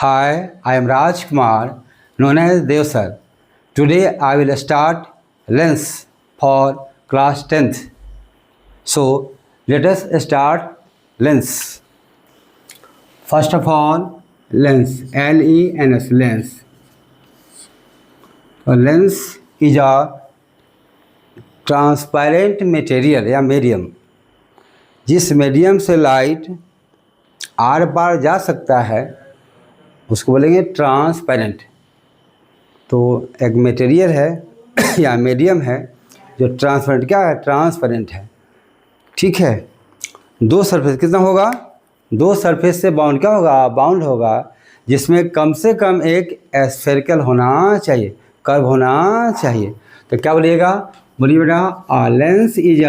Hi, I am Raj Kumar, known as Dev Sir. Today I will start lens for class 10th. So let us start lens. First of all, lens, L-E-N-S, lens. A lens is a transparent material या medium जिस medium से light are पार जा सकता है उसको बोलेंगे transparent. तो एक मटेरियल है या मीडियम है जो ट्रांसपेरेंट, क्या है, ट्रांसपेरेंट है। ठीक है, दो सरफेस कितना होगा, दो सरफेस से बाउंड क्या होगा, बाउंड होगा, जिसमें कम से कम एक स्फेरिकल होना चाहिए, कर्व होना चाहिए। तो क्या बोलिएगा, बोलिए बेटा, a lens is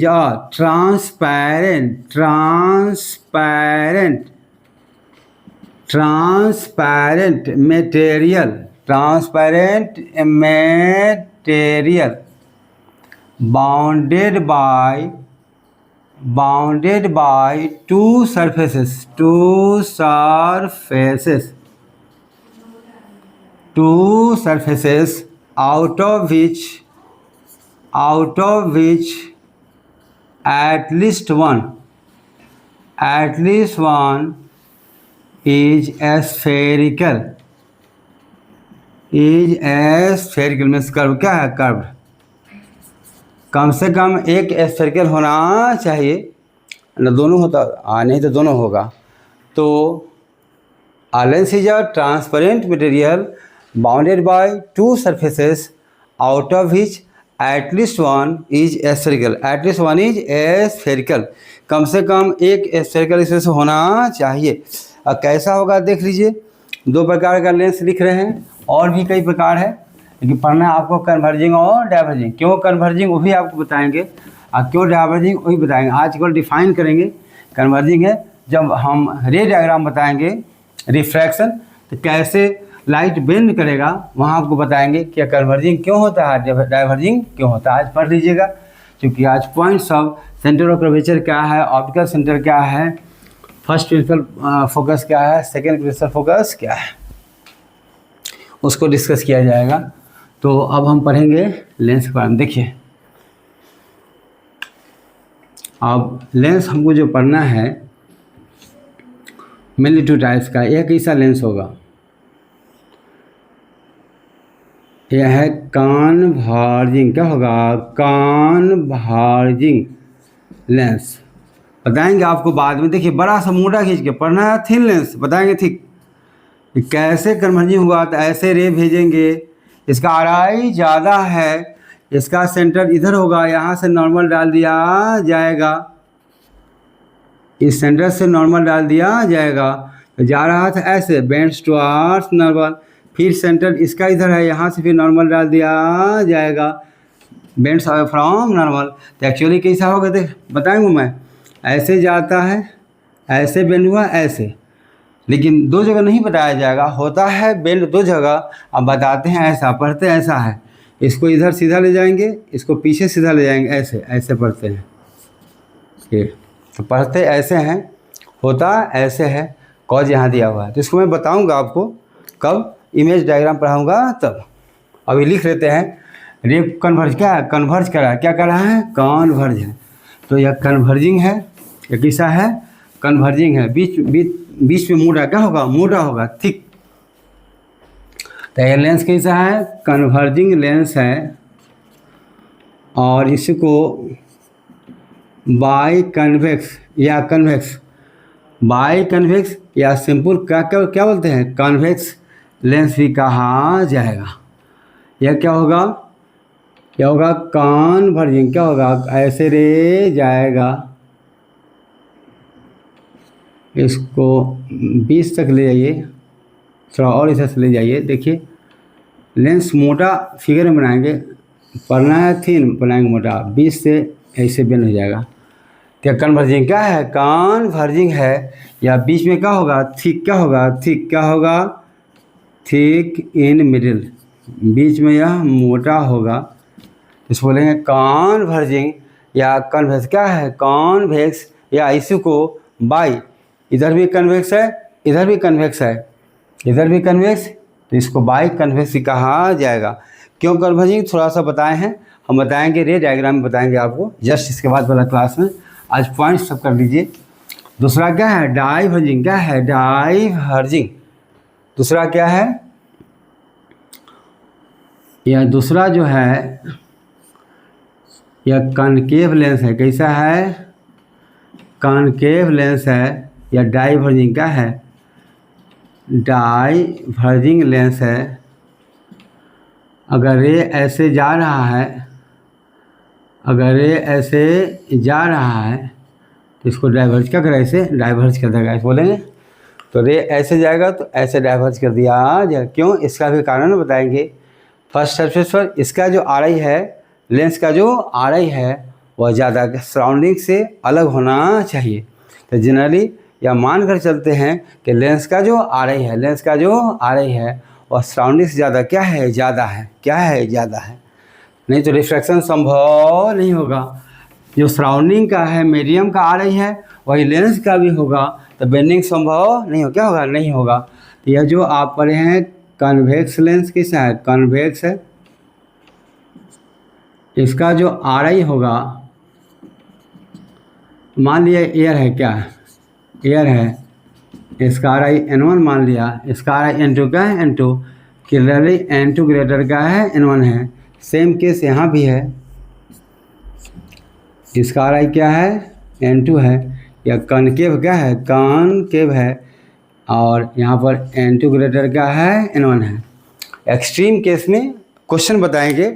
a transparent material bounded by two surfaces out of which at least one is spherical means curve, क्या है, कर्व। कम से कम एक स्फेरिकल होना चाहिए, न दोनों होता नहीं तो दोनों होगा। तो lens is a transparent material bounded by two surfaces out of which at least one is spherical. कम से कम एक स्फेरिकल इसमें से होना चाहिए। अब कैसा होगा देख लीजिए, दो प्रकार का लेंस लिख रहे हैं, और भी कई प्रकार है, लेकिन पढ़ना है आपको कन्वर्जिंग और डाइवर्जिंग। क्यों कन्वर्जिंग वो भी आपको बताएंगे, और क्यों डाइवर्जिंग वो भी बताएंगे। आज केवल डिफाइन करेंगे। कन्वर्जिंग है जब हम रे डायग्राम बताएंगे, रिफ्रैक्शन, तो कैसे लाइट बेंड करेगा वहाँ आपको बताएंगे कि कन्वर्जिंग क्यों होता है, डाइवर्जिंग क्यों होता है। आज पढ़ लीजिएगा, क्योंकि आज points of centre of curvature क्या है, ऑप्टिकल सेंटर क्या है, फर्स्ट प्रिंसिपल फोकस क्या है, सेकेंड प्रिंसिपल फोकस क्या है, उसको डिस्कस किया जाएगा। तो अब हम पढ़ेंगे लेंस के बारे में। देखिए, अब लेंस हमको जो पढ़ना है मेनली टू टाइप्स का। यह कैसा लेंस होगा, यह है कन्वर्जिंग, क्या होगा, कन्वर्जिंग लेंस। बताएंगे आपको बाद में। देखिए, बड़ा सा मोटा खींच के पढ़ना है, थिन लेंस बताएंगे। ठीक, कैसे कन्वर्जिंग हुआ, तो ऐसे रे भेजेंगे, इसका आरआई ज़्यादा है, इसका सेंटर इधर होगा, यहाँ से नॉर्मल डाल दिया जाएगा, इस सेंटर से नॉर्मल डाल दिया जाएगा, जा रहा था ऐसे बेंड्स टुवर्ड्स नॉर्मल, फिर सेंटर इसका इधर है, यहाँ से फिर नॉर्मल डाल दिया जाएगा, बेंड्स फ्रॉम नॉर्मल। तो एक्चुअली कैसा होगा देख बताएंगे मैं, ऐसे जाता है, ऐसे बेंड हुआ, ऐसे, लेकिन दो जगह नहीं बताया जाएगा, होता है बेंड दो जगह। अब बताते हैं ऐसा, पढ़ते हैं ऐसा है, इसको इधर सीधा ले जाएंगे, इसको पीछे सीधा ले जाएंगे, ऐसे ऐसे पढ़ते हैं ये, तो पढ़ते ऐसे हैं, होता ऐसे है, कॉज यहाँ दिया हुआ है। तो इसको मैं बताऊंगा आपको कब इमेज डायग्राम पढ़ाऊंगा तब। अभी लिख लेते हैं, रे कन्वर्ज, क्या है, कन्वर्ज कर रहा है, क्या कर रहा है, कन्वर्ज है। तो यह कन्वर्जिंग है, यह कैसा है, कन्वर्जिंग है, बीच में मोटा, क्या होगा, मोटा होगा, थिक। तो यह लेंस कैसा है, कन्वर्जिंग लेंस है, और इसको बाई कन्वेक्स या सिंपल क्या बोलते हैं, कन्वेक्स लेंस भी कहा जाएगा। यह क्या होगा, कन्वर्जिंग, क्या होगा, ऐसे रे जाएगा, इसको 20 तक ले जाइए, थोड़ा और इधर से ले जाइए। देखिए, लेंस मोटा फिगर में बनाएंगे, पढ़ना है थिन, बनाएंगे मोटा, 20 से ऐसे बेंड हो जाएगा। तो कन्वर्जिंग क्या है, कन्वर्जिंग है, या बीच में क्या होगा, थिक, क्या होगा, थिक इन मिडिल, बीच में यह मोटा होगा, इसको बोलेंगे कन्वर्जिंग या कन्वेक्स। क्या है, कॉन्वेक्स, या इसी को बाई, इधर भी कन्वेक्स है, इधर भी कन्वेक्स है, इधर भी कन्वेक्स, तो इसको बाई कन्वेक्स ही कहा जाएगा। क्यों कन्वर्जिंग थोड़ा सा बताए हैं, हम बताएंगे, रे डायग्राम में बताएंगे आपको जस्ट इसके बाद वाला क्लास में। आज पॉइंट सब कर लीजिए। दूसरा क्या है, डाइवर्जिंग। क्या है, डाइवर्जिंग। दूसरा क्या है, यह दूसरा जो है यह कॉनकेव लेंस है। कैसा है, कॉनकेव लेंस है। या डाइवर्जिंग क्या है, डाइवर्जिंग लेंस है। अगर रे ऐसे जा रहा है, अगर रे ऐसे जा रहा है तो इसको डाइवर्ज क्या करेगा, ऐसे डाइवर्ज कर देगा, ऐसे बोलेंगे। तो रे ऐसे जाएगा तो ऐसे डाइवर्ज कर दिया जाएगा। क्यों, इसका भी कारण बताएंगे। फर्स्ट सरफेस पर इसका जो आरआई है, लेंस का जो आरआई है वह ज़्यादा सराउंडिंग से अलग होना चाहिए। तो जनरली या मान कर चलते हैं कि लेंस का जो आरआई है, लेंस का जो आरआई है वह सराउंडिंग से ज़्यादा क्या है, ज़्यादा है। क्या है, ज़्यादा है, नहीं तो रिफ्रैक्शन संभव नहीं होगा। जो सराउंडिंग का है, मीडियम का आरआई है, वही लेंस का भी होगा, तो बेंडिंग संभव नहीं हो, क्या होगा, नहीं होगा। तो यह जो आप पढ़े हैं कन्वेक्स लेंस कैसा है, कन्वेक्स है। इसका जो आरआई होगा, मान लिया एयर है, क्या है, एयर है, इसका आरआई N1 मान लिया, इसका आरआई N2 का है, N2 क्लियरली N2 ग्रेटर का है, N1 है। सेम केस यहाँ भी है, इसका आरआई क्या है, N2 है। या कॉनकेव क्या है, कॉनकेव है, और यहाँ पर N2 ग्रेटर का है, N1 है। एक्सट्रीम केस में क्वेश्चन बताएंगे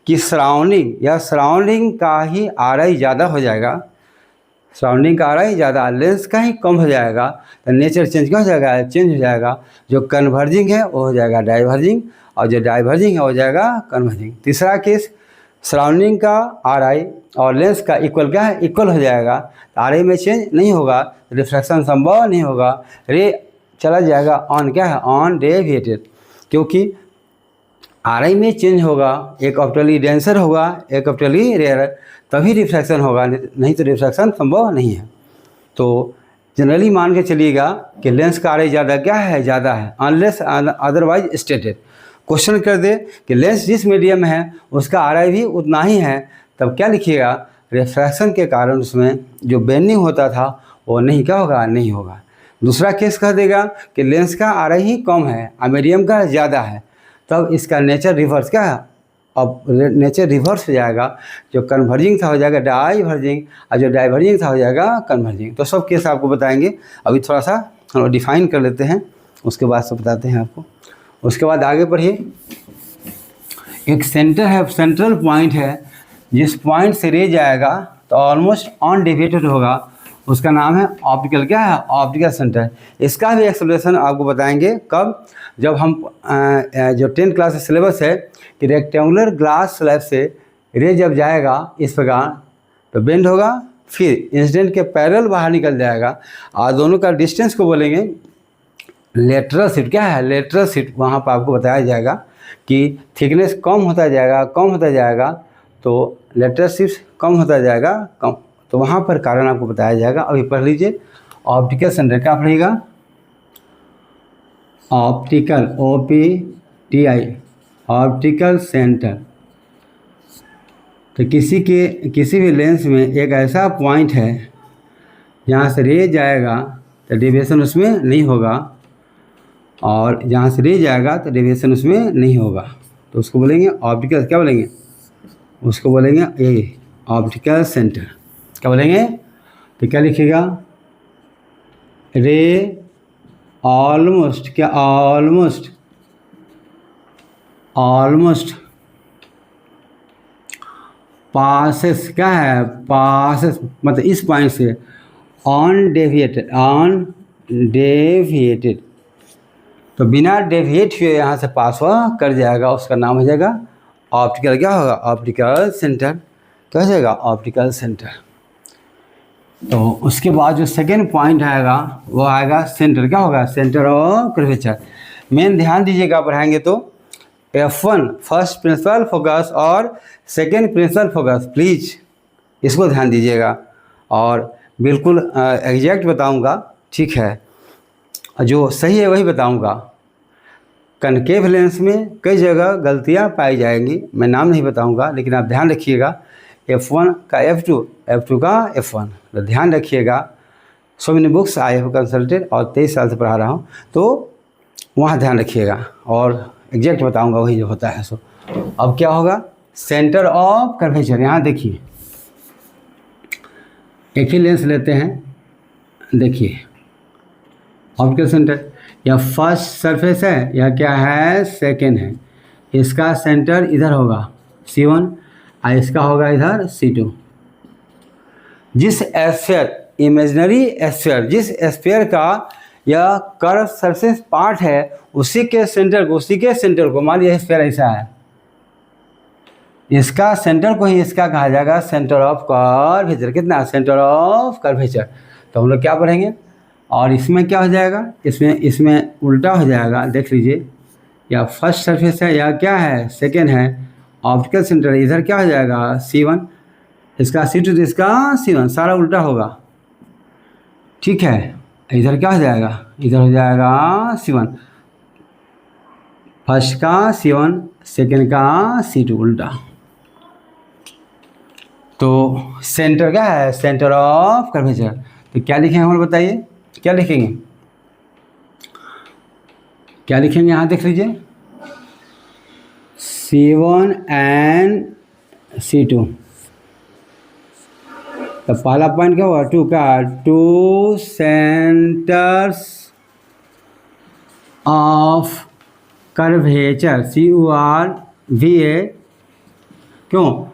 कि सराउंडिंग या सराउंडिंग का ही आरआई ज़्यादा हो जाएगा, सराउंडिंग का आरआई ज़्यादा, लेंस का ही कम हो जाएगा, तो नेचर चेंज क्या हो जाएगा, चेंज हो जाएगा। जो कन्वर्जिंग है वो हो जाएगा डाइवर्जिंग, और जो डाइवर्जिंग है हो जाएगा कन्वर्जिंग। तीसरा केस, सराउंडिंग का आरआई और लेंस का इक्वल क्या है, इक्वल हो जाएगा, तो आरआई में चेंज नहीं होगा, रिफ्रैक्शन संभव नहीं होगा, रे चला जाएगा ऑन क्या है, ऑन डेविएटेड। क्योंकि आरआई में चेंज होगा, एक ऑप्टिकली डेंसर होगा, एक ऑप्टिकली रेयर, तभी रिफ्रैक्शन होगा, नहीं तो रिफ्रैक्शन संभव नहीं है। तो जनरली मान के चलिएगा कि लेंस का आरआई ज़्यादा क्या है, ज़्यादा है, अनलेस अदरवाइज स्टेटेड। क्वेश्चन कर दे कि लेंस जिस मीडियम है उसका आरआई भी उतना ही है, तब क्या लिखिएगा, रिफ्रैक्शन के कारण उसमें जो बेंडिंग होता था वो नहीं क्या होगा, नहीं होगा। दूसरा केस कह देगा कि लेंस का आरआई ही कम है और मीडियम का ज़्यादा है, तब इसका नेचर रिवर्स क्या है, अब नेचर रिवर्स हो जाएगा। जो कन्वर्जिंग था हो जाएगा डाइवर्जिंग, और जो डाइवर्जिंग था हो जाएगा कन्वर्जिंग। तो सब केस आपको बताएंगे। अभी थोड़ा सा हम डिफाइन कर लेते हैं, उसके बाद सब बताते हैं आपको। उसके बाद आगे बढ़िए। एक सेंटर है, सेंट्रल पॉइंट है, जिस पॉइंट से रे जाएगा तो ऑलमोस्ट ऑन डेविएटेड होगा, उसका नाम है ऑप्टिकल क्या है, ऑप्टिकल सेंटर। इसका भी एक्सप्लेनेशन आपको बताएंगे कब, जब हम जो 10th क्लास का सिलेबस है कि रेक्टेंगुलर ग्लास स्लैब से रे जब जाएगा इस प्रकार तो बेंड होगा, फिर इंसिडेंट के पैरेलल बाहर निकल जाएगा, और दोनों का डिस्टेंस को बोलेंगे लेटरल शिफ्ट। क्या है, लेटरल शिफ्ट। वहाँ पर आपको बताया जाएगा कि थिकनेस कम होता जाएगा, कम होता जाएगा, तो लेटरल शिफ्ट कम होता जाएगा, कम, तो वहाँ पर कारण आपको बताया जाएगा। अभी पढ़ लीजिए ऑप्टिकल सेंटर। क्या पढ़ेगा, ऑप्टिकल, OPTI, ऑप्टिकल सेंटर। तो किसी भी लेंस में एक ऐसा पॉइंट है जहाँ से रे जाएगा तो डेविएशन उसमें नहीं होगा, और जहाँ से रे जाएगा तो डेविएशन उसमें नहीं होगा, तो उसको बोलेंगे ऑप्टिकल, क्या बोलेंगे, उसको बोलेंगे ए ऑप्टिकल सेंटर। क्या बोलेंगे, तो क्या लिखिएगा, रे ऑलमोस्ट, क्या ऑलमोस्ट, ऑलमोस्ट पासेस, क्या है, पासेस, मतलब इस पॉइंट से ऑन डेविएटेड, ऑन डेविएटेड, तो बिना डेविएट हुए यहाँ से पास हुआ कर जाएगा, उसका नाम हो जाएगा ऑप्टिकल, क्या होगा, ऑप्टिकल सेंटर। क्या हो जाएगा, ऑप्टिकल सेंटर। तो उसके बाद जो सेकेंड पॉइंट आएगा वो आएगा सेंटर। क्या होगा, सेंटर ऑफ कर्वेचर। मेन ध्यान दीजिएगा पढ़ाएंगे तो F1 फर्स्ट प्रिंसिपल फोकस और सेकेंड प्रिंसिपल फोकस, प्लीज़ इसको ध्यान दीजिएगा, और बिल्कुल एग्जैक्ट बताऊंगा, ठीक है। जो सही है वही बताऊंगा। कनकेव लेंस में कई जगह गलतियां पाई जाएंगी, मैं नाम नहीं बताऊंगा, लेकिन आप ध्यान रखिएगा। F1 का F2, F2 का F1, तो ध्यान रखिएगा। So many books I have consulted और 23 साल से पढ़ा रहा हूँ, तो वहाँ ध्यान रखिएगा और एग्जैक्ट बताऊंगा वही जो होता है। सो अब क्या होगा, सेंटर ऑफ कर्वेचर। यहाँ देखिए, एक ही लेंस लेते हैं, देखिए ऑप्टिकल सेंटर, यह फर्स्ट सरफेस है, यह क्या है, सेकेंड है। इसका सेंटर इधर होगा C1 और इसका होगा इधर C2। जिस एस्फीयर, इमेजिनरी एस्फीयर, जिस एस्फीयर का यह कर्व सरफेस पार्ट है, उसी के सेंटर को मान लीजिए एस्फीयर ऐसा है, इसका सेंटर को ही इसका कहा जाएगा सेंटर ऑफ कर्वेचर। कितना, सेंटर ऑफ कर्वेचर। तो हम लोग क्या पढ़ेंगे, और इसमें क्या हो जाएगा, इसमें उल्टा हो जाएगा। देख लीजिए, या फर्स्ट सरफेस है, या क्या है, सेकेंड है। ऑप्टिकल सेंटर इधर क्या हो जाएगा, C1, इसका C2, इसका C1, सारा उल्टा होगा। ठीक है, इधर क्या हो जाएगा, इधर हो जाएगा C1, फर्स्ट का C1, सेकेंड का C2, उल्टा। तो सेंटर क्या है, सेंटर ऑफ कर्वेचर। तो क्या लिखेंगे हम, बताइए क्या लिखेंगे, क्या लिखेंगे, यहाँ देख लीजिए, C1 एंड C2। तो पहला पॉइंट क्या हुआ, 2 का, 2 सेंटर्स ऑफ कर्वेचर, CURVA। क्यों,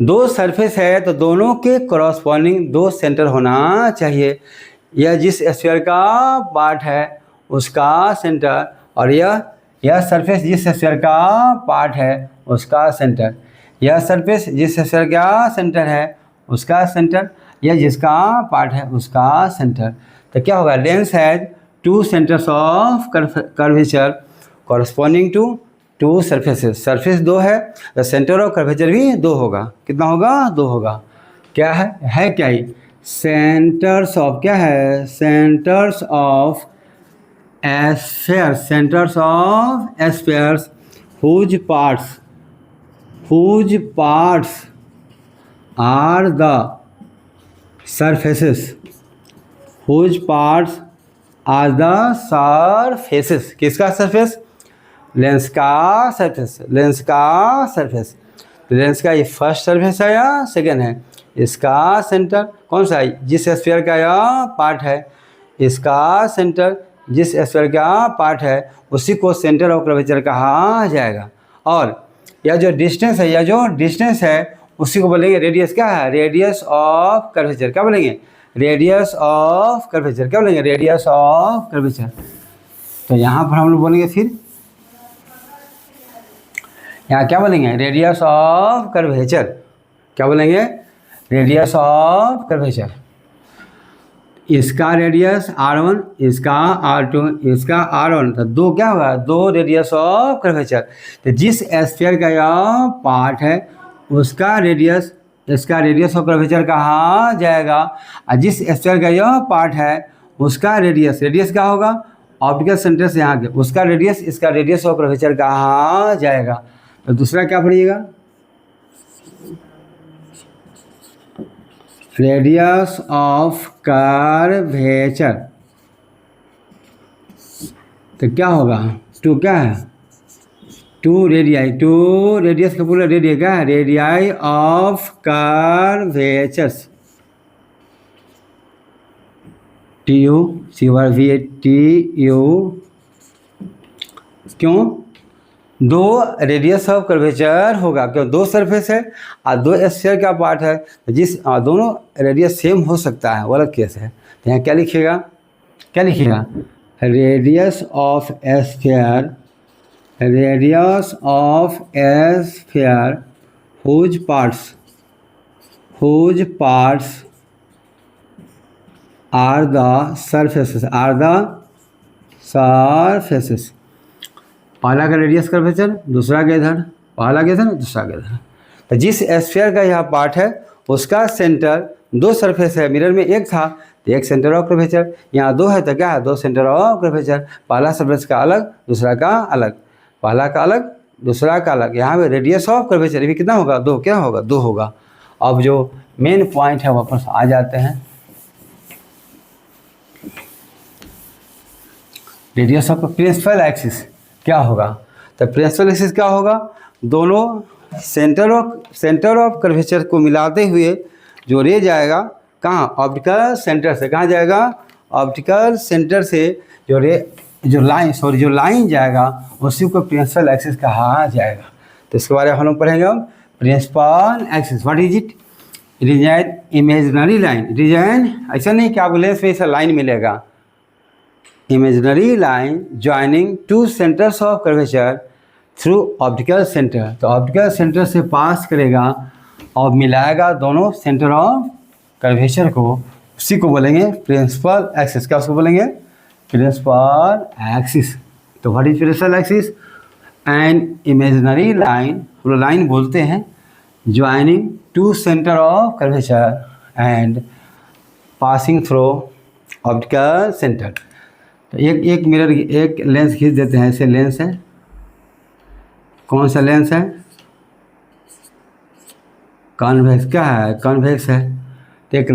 दो सरफेस है तो दोनों के कॉरस्पॉन्डिंग दो सेंटर होना चाहिए। यह जिस स्फीयर का पार्ट है उसका सेंटर, और यह सरफेस जिस स्फीयर का पार्ट है उसका सेंटर, यह सरफेस जिस स्फीयर का सेंटर है उसका सेंटर, यह जिसका पार्ट है उसका सेंटर। तो क्या होगा, lens has 2 centres of curvature corresponding to 2 surfaces. Surface 2 है तो सेंटर ऑफ कर्वेचर भी 2 होगा। कितना होगा, 2 होगा। क्या है क्या ही, सेंटर्स ऑफ, क्या है, centres of spheres, centres of spheres whose parts are the surfaces, whose parts are the surfaces। किसका सरफेस, लेंस का सरफेस, लेंस का सरफेस। तो लेंस का ये फर्स्ट सरफेस है या सेकेंड है, इसका सेंटर कौन सा है, जिस स्फीयर का यह पार्ट है, इसका सेंटर जिस स्फीयर का पार्ट है उसी को सेंटर ऑफ कर्वेचर कहा जाएगा। और यह जो डिस्टेंस है उसी को बोलेंगे रेडियस। क्या है, रेडियस ऑफ कर्वेचर। क्या बोलेंगे, रेडियस ऑफ कर्वेचर। क्या बोलेंगे, रेडियस ऑफ कर्वेचर। तो यहाँ पर हम लोग बोलेंगे, फिर यहाँ क्या बोलेंगे, रेडियस ऑफ कर्वेचर। क्या बोलेंगे, रेडियस ऑफ कर्वेचर। इसका रेडियस R1, इसका R2, इसका R1, तो 2 क्या होगा, 2 रेडियस ऑफ कर्वेचर। तो जिस स्फीयर का यह पार्ट है उसका रेडियस, इसका रेडियस ऑफ कर्वेचर कहा जाएगा। और जिस स्फीयर का यह पार्ट है उसका रेडियस क्या होगा, ऑप्टिकल सेंटर से यहाँ के उसका रेडियस, इसका रेडियस ऑफ कर्वेचर कहा जाएगा। तो दूसरा क्या पढ़िएगा, रेडियस ऑफ कर्वेचर। तो क्या होगा, 2 क्या है, 2 रेडियाई, 2 रेडियस का पूरा रेडिया क्या है, radii of curvatures. TU CURVA TU। क्यों, 2 रेडियस ऑफ कर्वेचर होगा, क्यों, 2 सरफेस है और 2 स्फीयर का पार्ट है, जिस दोनों रेडियस सेम हो सकता है, वो अलग केस है। तो यहाँ क्या लिखिएगा, radius of sphere, radius of sphere whose parts are the surfaces, पहला का रेडियस कर्वेचर, दूसरा के इधर, पहला के इधर, दूसरा के इधर। तो जिस स्फीयर का यह पार्ट है उसका सेंटर दो सरफेस है, मिरर में एक था तो एक सेंटर ऑफ कर्वेचर, यहाँ दो है तो क्या है, दो सेंटर ऑफ कर्वेचर। पहला सरफेस का अलग, दूसरा का अलग, पहला का अलग, दूसरा का अलग। यहाँ पे रेडियस ऑफ कर्वेचर भी कितना होगा, दो, क्या होगा, दो होगा। अब जो मेन पॉइंट है वापस आ जाते हैं, रेडियस ऑफ प्रिंसिपल एक्सिस क्या होगा, तो प्रिंसिपल एक्सिस क्या होगा, दोनों सेंटर ऑफ कर्वेचर को मिलाते हुए जो रे जाएगा कहाँ, ऑप्टिकल सेंटर से, कहाँ जाएगा, ऑप्टिकल सेंटर से जो लाइन जाएगा उसी को प्रिंसिपल एक्सिस कहा जाएगा। तो इसके बारे में हम लोग पढ़ेंगे हम, principal axis what is it, it is an imaginary line, it is an, ऐसा नहीं कि आपको लेंस में ऐसा लाइन मिलेगा, imaginary line joining two centres of curvature through optical centre. तो ऑप्टिकल सेंटर से पास करेगा और मिलाएगा दोनों सेंटर ऑफ कर्वेचर को, उसी को बोलेंगे प्रिंसिपल एक्सिस। क्या उसको बोलेंगे, प्रिंसिपल एक्सिस। तो what is principal axis, an imaginary line, line बोलते हैं, joining two centre of curvature and passing through optical centre. तो एक मिरर, एक लेंस खींच देते हैं, ऐसे लेंस है, कौन सा लेंस है, कॉन्वेक्स, क्या है, कॉन्वेक्स है। तो एक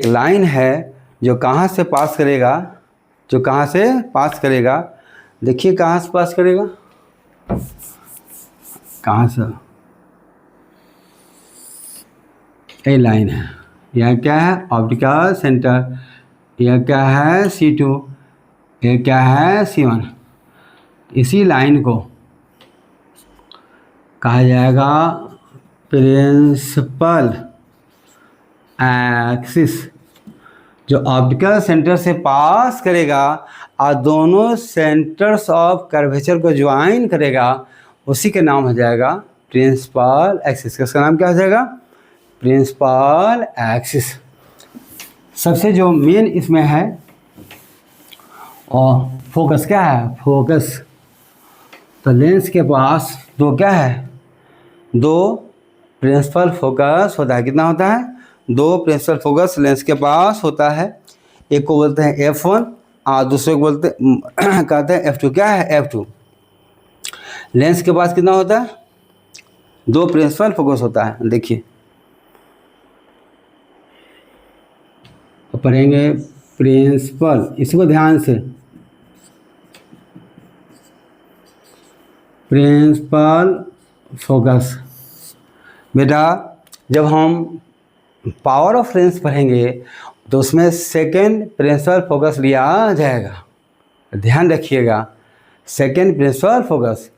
लाइन है जो कहाँ से पास करेगा, जो कहाँ से पास करेगा, देखिए कहाँ से पास करेगा, कहाँ से, ये लाइन है, यह क्या है, ऑप्टिकल सेंटर, यह क्या है, C2, यह क्या है, C1। इसी लाइन को कहा जाएगा प्रिंसिपल एक्सिस, जो ऑप्टिकल सेंटर से पास करेगा और दोनों सेंटर्स ऑफ कर्वेचर को ज्वाइन करेगा, उसी के नाम हो जाएगा प्रिंसिपल एक्सिस। इसका नाम क्या हो जाएगा, प्रिंसिपल एक्सिस। सबसे जो मेन इसमें है और फोकस, क्या है, फोकस। तो लेंस के पास दो क्या है, दो प्रिंसिपल फोकस होता है, कितना होता है, दो प्रिंसिपल फोकस लेंस के पास होता है। एक को बोलते हैं F1 और दूसरे को बोलते कहते हैं F2। क्या है, F2। लेंस के पास कितना होता है, दो प्रिंसिपल फोकस होता है। देखिए तो पढ़ेंगे प्रिंसिपल, इसको ध्यान से, प्रिंसिपल फोकस। बेटा जब हम पावर ऑफ लेंस पढ़ेंगे तो उसमें सेकेंड प्रिंसिपल फोकस लिया जाएगा, ध्यान रखिएगा। सेकेंड प्रिंसिपल फोकस,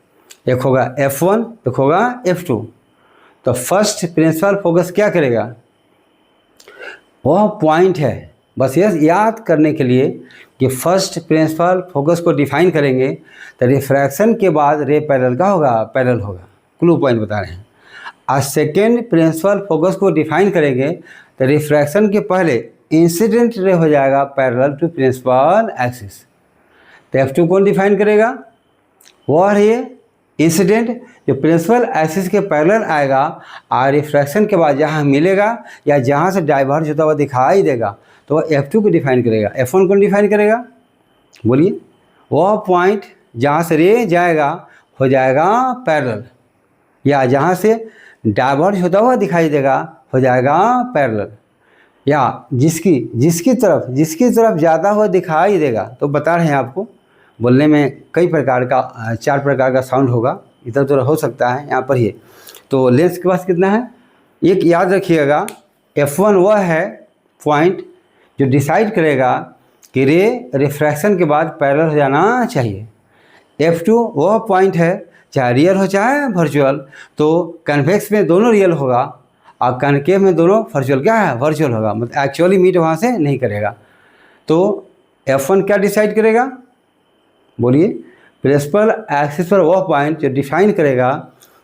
एक होगा F1, एक होगा F2। तो फर्स्ट प्रिंसिपल फोकस क्या करेगा, वह पॉइंट है, बस ये याद करने के लिए कि फर्स्ट प्रिंसिपल फोकस को डिफाइन करेंगे तो रिफ्रैक्शन के बाद रे पैरेलल का होगा, पैरेलल होगा, क्लू पॉइंट बता रहे हैं। आज सेकेंड प्रिंसिपल फोकस को डिफाइन करेंगे तो रिफ्रैक्शन के पहले इंसिडेंट रे हो जाएगा पैरेलल टू प्रिंसिपल एक्सिस। तो F2 कौन डिफाइन करेगा, वह है ये इंसिडेंट जो प्रिंसिपल एक्सिस के पैरेलल आएगा और रिफ्रैक्शन के बाद जहाँ मिलेगा या जहाँ से डाइवर्ज होता हुआ दिखाई देगा तो वह F2 को डिफाइन करेगा। F1 कौन डिफाइन करेगा, बोलिए, वह पॉइंट जहाँ से रे जाएगा हो जाएगा पैरेलल, या जहाँ से डाइवर्ज होता हुआ दिखाई देगा हो जाएगा पैरेलल, या जिसकी तरफ ज़्यादा हुआ दिखाई देगा। तो बता रहे हैं आपको, बोलने में कई प्रकार का, 4 प्रकार का साउंड होगा, इधर उधर हो सकता है, यहाँ पर ही। तो लेंस के पास कितना है, एक याद रखिएगा, F1 वह है पॉइंट जो डिसाइड करेगा कि रे रिफ्रैक्शन के बाद पैरेलल हो जाना चाहिए। F2 वह पॉइंट है, चाहे रियल हो चाहे वर्चुअल, तो कन्वेक्स में दोनों रियल होगा और कनकेव में दोनों वर्चुअल, क्या है, वर्चुअल होगा, मतलब एक्चुअली मीट वहाँ से नहीं करेगा। तो F1 क्या डिसाइड करेगा, बोलिए, प्रिंसिपल एक्सिस पर वह पॉइंट जो डिफाइन करेगा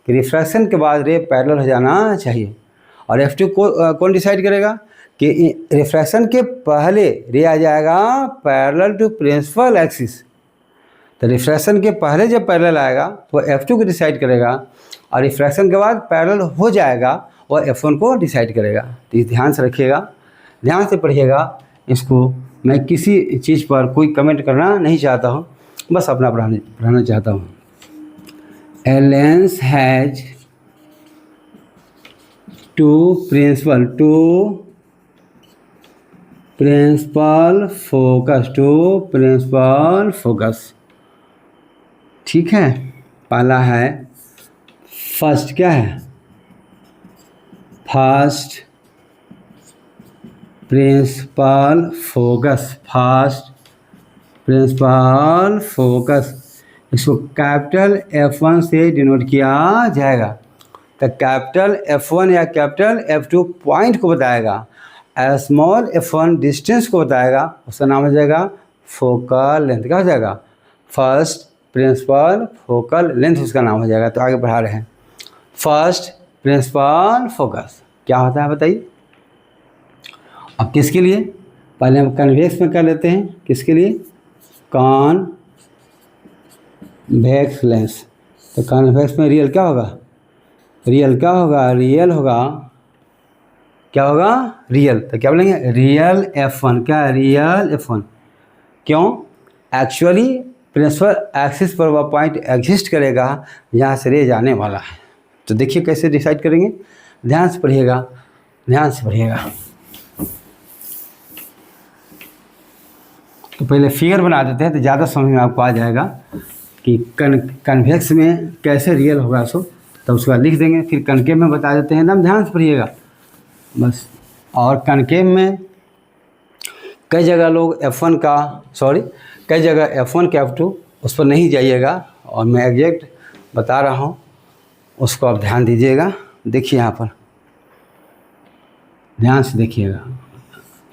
कि रिफ्रैक्शन के बाद रे पैरेलल हो जाना चाहिए। और F2 को कौन डिसाइड करेगा कि रिफ्रैक्शन के पहले रे आ जाएगा पैरेलल टू प्रिंसिपल एक्सिस। तो रिफ्रैक्शन के पहले जब पैरेलल आएगा तो F2 को डिसाइड करेगा और रिफ्रैक्शन के बाद पैरेलल हो जाएगा और F1 को डिसाइड करेगा। तो इस ध्यान से रखिएगा, ध्यान से पढ़िएगा इसको। मैं किसी चीज़ पर कोई कमेंट करना नहीं चाहता हूँ, बस अपना पढ़ाना चाहता हूँ। A lens has two principal focus। ठीक है, पहला है फर्स्ट, क्या है फर्स्ट प्रिंसिपल फोकस। इसको कैपिटल F1 से डिनोट किया जाएगा। तो कैपिटल F1 या कैपिटल F2 पॉइंट को बताएगा, स्मॉल F1 डिस्टेंस को बताएगा, उसका नाम हो जाएगा फोकल लेंथ। क्या हो जाएगा? फर्स्ट प्रिंसिपल फोकल लेंथ उसका नाम हो जाएगा। तो आगे बढ़ा रहे हैं, फर्स्ट प्रिंसिपल फोकस क्या होता है बताइए। अब किसके लिए? पहले हम कन्वेक्स में कर लेते हैं। किसके लिए? Convex lens. तो कॉन्वेक्स में रियल क्या होगा? रियल तो क्या बोलेंगे? Real F1। क्या? Real F1। क्यों? एक्चुअली प्रिंसिपल एक्सिस पर वह पॉइंट एग्जिस्ट करेगा जहाँ से रे जाने वाला है। तो देखिए कैसे डिसाइड करेंगे, ध्यान से पढ़िएगा। तो पहले फिगर बना देते हैं तो ज़्यादा समझ में आपको आ जाएगा कि कन्वेक्स में कैसे रियल होगा। सो तो उसका लिख देंगे, फिर कनकेव में बता देते हैं। एकदम ध्यान से पढ़िएगा बस। और कनकेव में कई जगह लोग F1 के F2 उस पर नहीं जाइएगा, और मैं एग्जैक्ट बता रहा हूँ, उसको आप ध्यान दीजिएगा। देखिए यहाँ पर ध्यान से देखिएगा,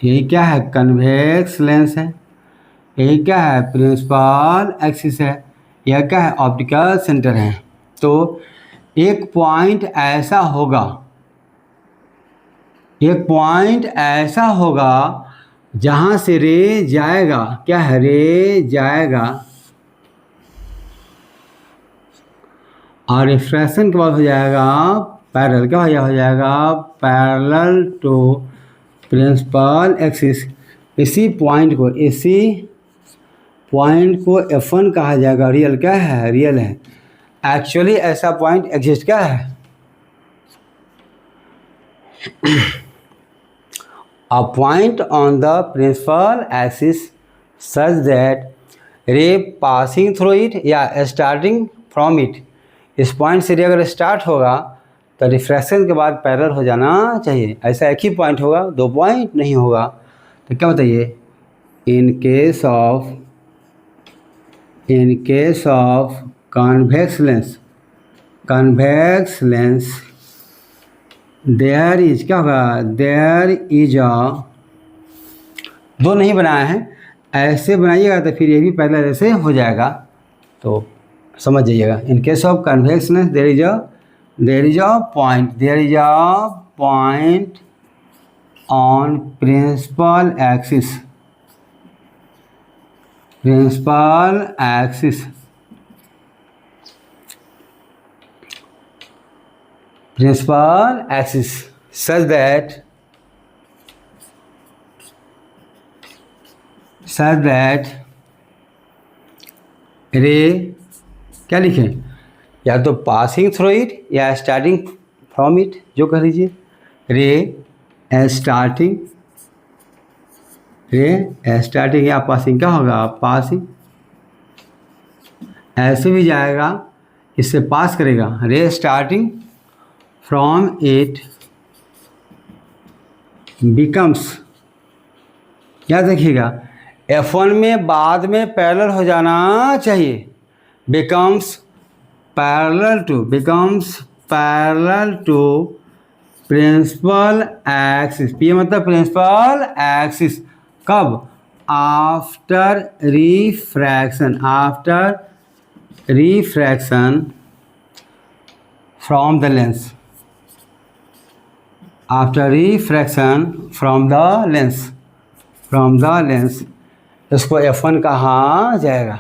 यही क्या है? कन्वेक्स लेंस है। यही क्या है? प्रिंसिपल एक्सिस है। यह क्या है? ऑप्टिकल सेंटर है। तो एक पॉइंट ऐसा होगा जहाँ से रे जाएगा। क्या है? रे जाएगा, और रिफ्रैक्शन के बाद हो जाएगा पैरेलल। क्या हो जाएगा? Parallel to principal axis. इसी पॉइंट को F1 कहा जाएगा। रियल क्या है? रियल है। एक्चुअली ऐसा पॉइंट एग्जिस्ट क्या है? A point on the principal axis such that ray passing through it या starting from it। इस पॉइंट से रे अगर स्टार्ट होगा तो रिफ्रैक्शन के बाद पैरेलल हो जाना चाहिए। ऐसा एक ही पॉइंट होगा, दो पॉइंट नहीं होगा। तो क्या बताइए? In case of convex lens there is, क्या होगा? देयर इज दो नहीं बनाए हैं, ऐसे बनाइएगा तो फिर ये भी पैरेलल ऐसे हो जाएगा। तो समझ जाइएगा, in case of convex lens there is a point on principal axis such that ray क्या लिखें? या तो पासिंग थ्रू इट या स्टार्टिंग फ्रॉम इट, जो कह लीजिए। रे स्टार्टिंग या पासिंग। क्या होगा? पासिंग। ऐसे भी जाएगा, इससे पास करेगा। रे स्टार्टिंग फ्रॉम इट बिकम्स, क्या देखिएगा? F1 में बाद में पैरेलल हो जाना चाहिए। Becomes parallel to principal axis. ये मतलब प्रिंसिपल एक्सिस। कब? After refraction from the lens. इसको F1 कहा जाएगा।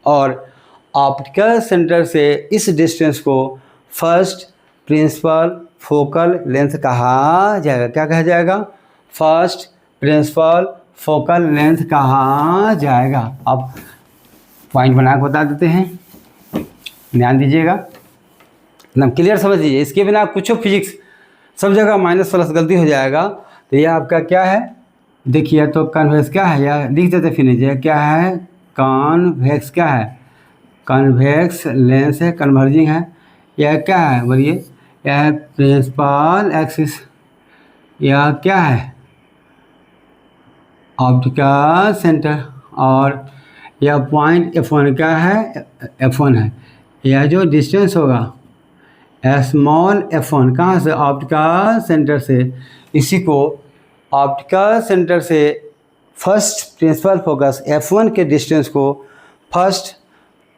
और ऑप्टिकल सेंटर से इस डिस्टेंस को फर्स्ट प्रिंसिपल फोकल लेंथ कहा जाएगा। क्या कहा जाएगा? फर्स्ट प्रिंसिपल फोकल लेंथ कहा जाएगा। अब पॉइंट बना के बता देते हैं, ध्यान दीजिएगा, एकदम क्लियर समझ लीजिए। इसके बिना कुछ फिजिक्स सब जगह माइनस प्लस गलती हो जाएगा। तो यह आपका क्या है? देखिए तो कन्वेक्स क्या है, यह लिख देते फिर नीचे क्या है? कॉन्वेक्स क्या है? कन्वेक्स लेंस है, कन्वर्जिंग है। यह क्या है बोलिए? यह है प्रिंसिपल एक्सिस। यह क्या है? Optical centre. और यह पॉइंट F1 क्या है? F1 है। यह जो डिस्टेंस होगा स्मॉल F1 कहाँ से? ऑप्टिकल सेंटर से। इसी को ऑप्टिकल सेंटर से फर्स्ट प्रिंसिपल फोकस F1 के डिस्टेंस को फर्स्ट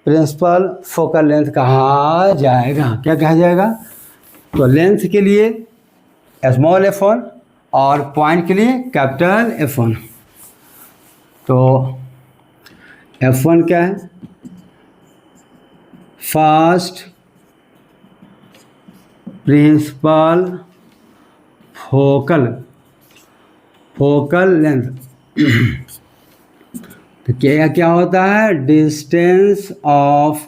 प्रिंसिपल फोकल लेंथ कहा जाएगा। क्या कहा जाएगा? तो लेंथ के लिए स्मॉल F1 और पॉइंट के लिए कैपिटल F1। तो F1 क्या है? First principle focal length. तो क्या होता है? Distance of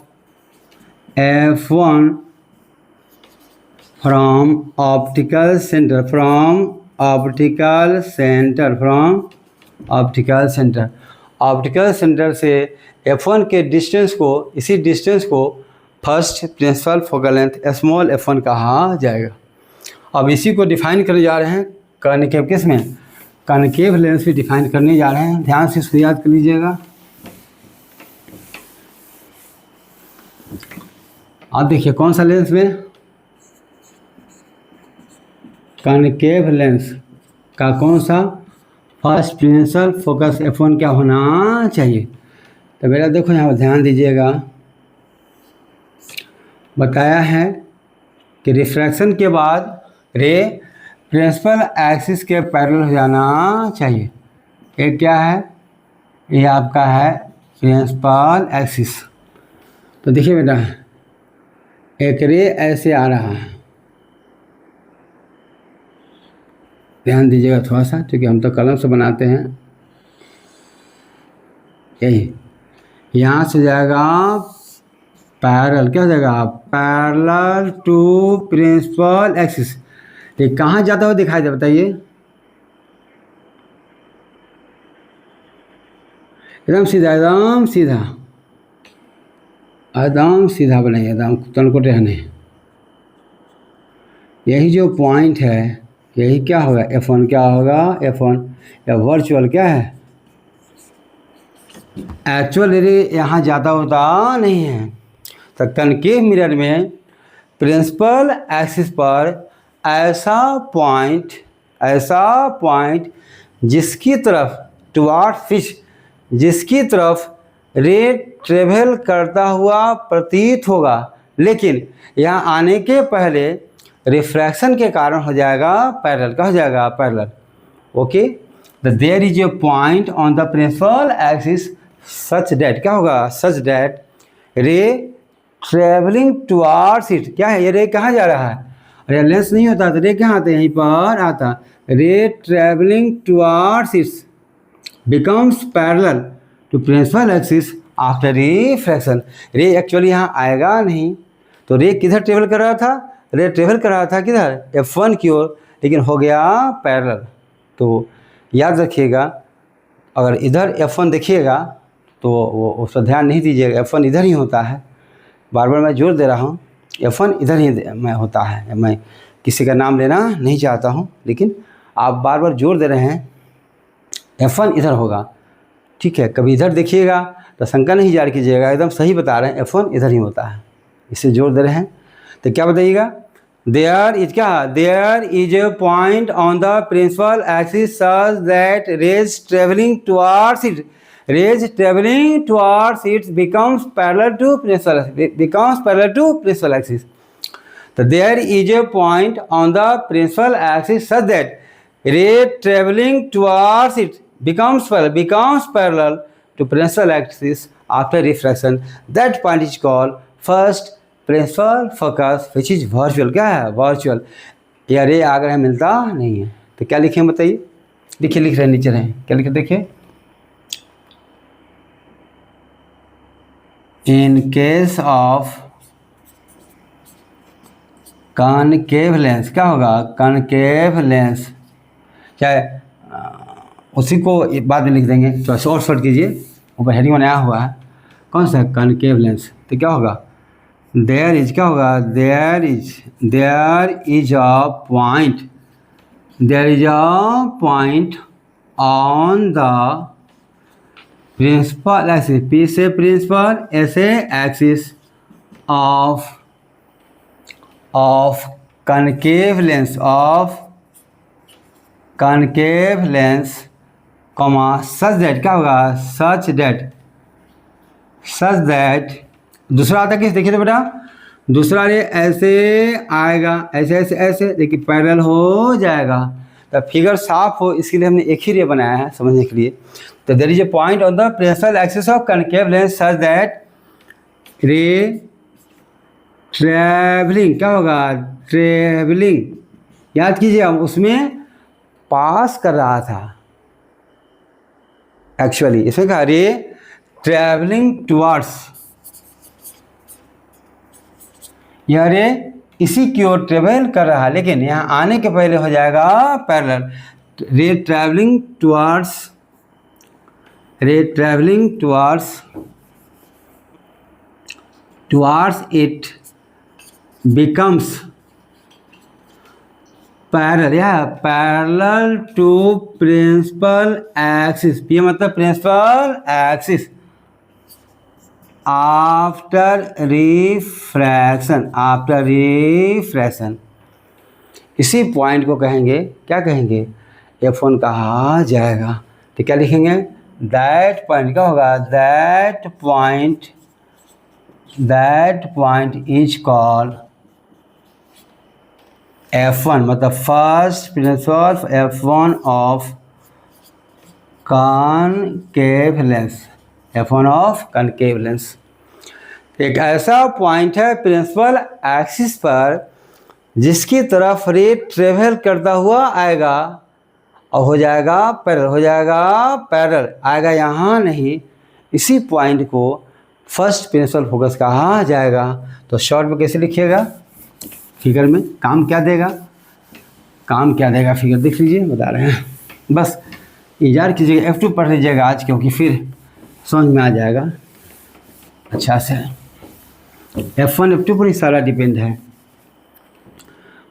F1 from optical centre, optical centre से F1 के डिस्टेंस को, इसी डिस्टेंस को first principle focal length small F1 कहा जाएगा। अब इसी को डिफाइन करने जा रहे हैं कॉनकेव, किस में? कॉनकेव लेंस भी डिफाइन करने जा रहे हैं। ध्यान से इसको याद कर लीजिएगा। आप देखिए कौन सा लेंस में? कॉनकेव लेंस का कौन सा? फर्स्ट प्रिंसिपल फोकस F1 क्या होना चाहिए? तो बेटा देखो यहाँ पर ध्यान दीजिएगा, बताया है कि रिफ्रैक्शन के बाद रे प्रिंसिपल एक्सिस के पैरेलल हो जाना चाहिए। एक क्या है? ये आपका है प्रिंसिपल एक्सिस। तो देखिए बेटा, एक रे ऐसे आ रहा है, ध्यान दीजिएगा थोड़ा सा, क्योंकि हम तो कलम से बनाते हैं। यही यहाँ से जाएगा पैरेलल, क्या हो जाएगा? Parallel to principal axis. ये कहाँ जाता हुआ दिखाई दे, बताइए? एकदम सीधा, एकदम सीधा, एकदम सीधा बनाइए, एकदम तनकोटे रहने। यही जो पॉइंट है, यही क्या होगा? F1 क्या होगा? F1 या वर्चुअल क्या है? एक्चुअल रे यहाँ ज़्यादा होता नहीं है। तो कनकेव मिरर में प्रिंसिपल एक्सिस पर ऐसा पॉइंट जिसकी तरफ टुवार्ड फिश, जिसकी तरफ रे ट्रेवल करता हुआ प्रतीत होगा, लेकिन यहाँ आने के पहले रिफ्रैक्शन के कारण हो जाएगा पैरेलल। क्या हो जाएगा? Parallel. Okay, there is a point on the principal axis such that, क्या होगा? Such that ray travelling towards it. क्या है? ये रे कहाँ जा रहा है? अरे लेंस नहीं होता तो रे कहाँ आते? यहीं पर आता। Ray travelling towards it becomes parallel to principal axis after refraction. Ray actually यहाँ आएगा नहीं, तो रे किधर ट्रेवल कर रहा था? रे ट्रेवल कर रहा था किधर? F1 की ओर, लेकिन हो गया पैरेलल। तो याद रखिएगा, अगर इधर F1 देखिएगा तो वो उस पर ध्यान नहीं दीजिएगा, F1 इधर ही होता है। बार बार मैं जोर दे रहा हूँ, F1 इधर ही मैं होता है। मैं किसी का नाम लेना नहीं चाहता हूँ, लेकिन आप बार बार जोर दे रहे हैं F1 इधर होगा, ठीक है? कभी इधर देखिएगा तो शंका नहीं जाहिर कीजिएगा, एकदम सही बता रहे हैं, F1 इधर ही होता है, इससे जोर दे रहे हैं। तो क्या बताइएगा? देयर इज क्या? There is a point on the principal axis such that rays travelling towards it, rays traveling towards it becomes parallel to principal axis. So there is a point on the principal axis such that ray traveling towards it becomes parallel to principal axis after refraction. That point is called first principal focus, which is virtual. क्या है? virtual. या रे आ गए मिलता नहीं है। तो क्या लिखें बताइए, देखिए लिख रहे हैं नीचे रहे, क्या लिखे देखिए, इन केस ऑफ कॉनकेव लेंस, क्या होगा कॉनकेव लेंस, चाहे उसी को बाद में लिख देंगे, तो शॉर्ट कीजिए, ऊपर हेडिंग बनाया हुआ है कौन सा कॉनकेव लेंस। तो क्या होगा देयर इज, क्या होगा there is a point, there is a point on the principal axis, P से प्रिंसिपल ऐसे axis of concave lens, of concave lens, comma such that, क्या होगा such that दूसरा आता किस, देखिए तो बेटा दूसरा ये ऐसे आएगा, ऐसे ऐसे ऐसे, देखिए पैरेलल हो जाएगा। तो फिगर साफ हो इसके लिए हमने एक ही रे बनाया है समझने के लिए। तो there is a point on the principal axis of concave lens such that ray travelling, क्या होगा ट्रैवलिंग, याद कीजिए हम उसमें पास कर रहा था, एक्चुअली इसमें कहा रे ट्रैवलिंग टुवर्ड्स, यह रे इसी की ओर ट्रेवल कर रहा है, लेकिन यहाँ आने के पहले हो जाएगा पैरेलल, रे travelling towards it becomes parallel, या पैरेलल टू प्रिंसिपल एक्सिस, ये मतलब प्रिंसिपल एक्सिस आफ्टर रिफ्रैक्शन, इसी पॉइंट को कहेंगे, क्या कहेंगे F1 कहा जाएगा। तो क्या लिखेंगे दैट पॉइंट, क्या होगा that point is called F1, मतलब first principle F1 of concave lens, F1 of concave lens एक ऐसा पॉइंट है प्रिंसिपल एक्सिस पर जिसकी तरफ रे ट्रेवल करता हुआ आएगा और हो जाएगा पैरेलल आएगा, यहाँ नहीं, इसी पॉइंट को फर्स्ट प्रिंसिपल फोकस कहा जाएगा। तो शॉर्ट में कैसे लिखिएगा, फिगर में काम क्या देगा फिगर देख लीजिए, बता रहे हैं, बस इंतजार कीजिएगा, F2 पढ़ लीजिएगा आज, क्योंकि फिर समझ में आ जाएगा अच्छा से। F1 F2 पर ही सारा डिपेंड है।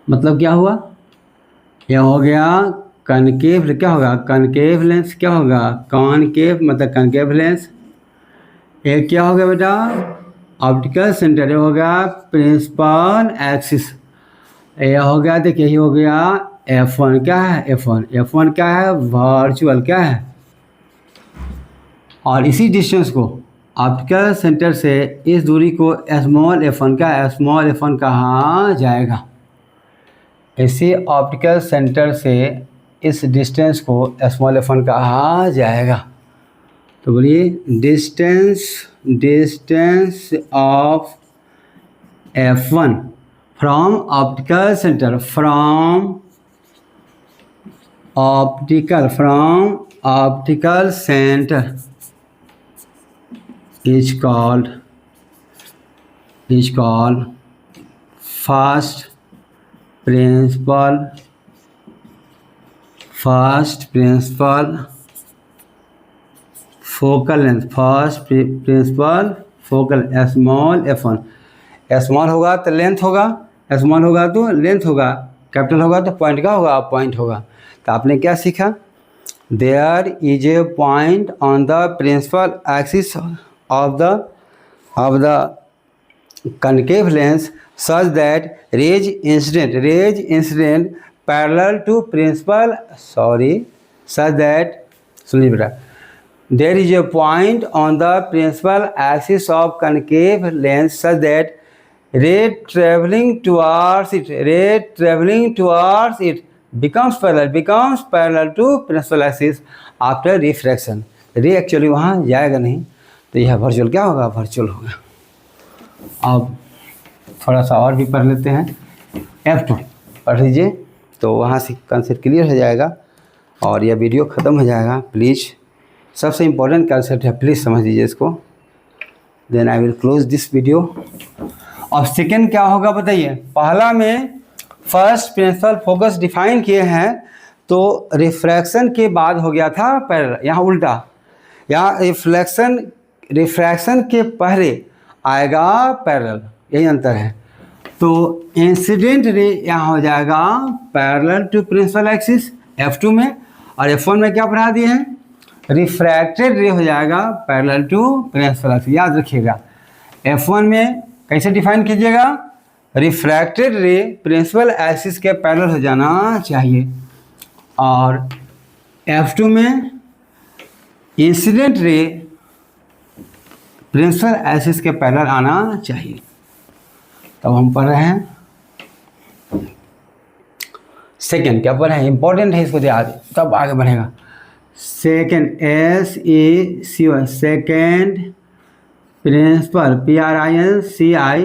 मतलब क्या हुआ, यह हो गया कॉनकेव, क्या होगा कॉनकेव लेंस, क्या होगा कॉनकेव मतलब कॉनकेव लेंस, एक क्या हो गया बेटा ऑप्टिकल सेंटर, ये हो गया प्रिंसिपल एक्सिस, यह हो गया देखिए यही हो गया F1, क्या है F1 क्या है वर्चुअल, क्या है, और इसी डिस्टेंस को ऑप्टिकल सेंटर से इस दूरी को स्मॉल f1, क्या है स्मॉल f1 कहा जाएगा। इसी ऑप्टिकल सेंटर से इस डिस्टेंस को स्मॉल f1 कहा जाएगा। तो बोलिए distance of f1 from optical centre, from optical centre is called first principal focal length, first principal focal small f1, small होगा तो लेंथ होगा, स्मॉल होगा तो लेंथ होगा, कैपिटल होगा तो पॉइंट का होगा, पॉइंट होगा। तो आपने क्या सीखा, there is a point on the principal axis of the concave lens such that rays incident parallel to principal, such that, सुनिए बेटा, there is a point on the principal axis of concave lens such that ray traveling towards it becomes parallel to principal axis after refraction। रे actually वहाँ जाएगा नहीं, तो यह virtual क्या होगा, वर्चुअल होगा। अब थोड़ा सा और भी पढ़ लेते हैं, F2 पढ़ लीजिए। तो वहाँ से कंसेप्ट क्लियर हो जाएगा और यह वीडियो ख़त्म हो जाएगा। प्लीज़ सबसे इम्पोर्टेंट कंसेप्ट है, प्लीज़ समझ लीजिए इसको। Then I will close this video. अब सेकेंड क्या होगा बताइए। पहला में फर्स्ट प्रिंसिपल फोकस डिफाइन किए हैं, तो रिफ्रैक्शन के बाद हो गया था पैरेलल, यहाँ उल्टा, यहाँ रिफ्रैक्शन के पहले आएगा पैरेलल, यही अंतर है। तो इंसिडेंट रे यहाँ हो जाएगा parallel to principal axis F2 में, और F1 में क्या पढ़ा दिए हैं, रिफ्रैक्टेड रे हो जाएगा पैरेलल टू प्रिंसिपल एक्सिस। याद रखिएगा F1 में कैसे डिफाइन कीजिएगा, रिफ्रैक्टेड रे प्रिंसिपल एक्सिस के पैरेलल हो जाना चाहिए, और F2 में इंसिडेंट रे प्रिंसिपल एक्सिस के पैरेलल आना चाहिए। तब हम पढ़ रहे हैं सेकेंड, क्या पढ़ रहे हैं, इंपॉर्टेंट है, इसको याद तब आगे बढ़ेगा। Second SECY, second principal PRINCI,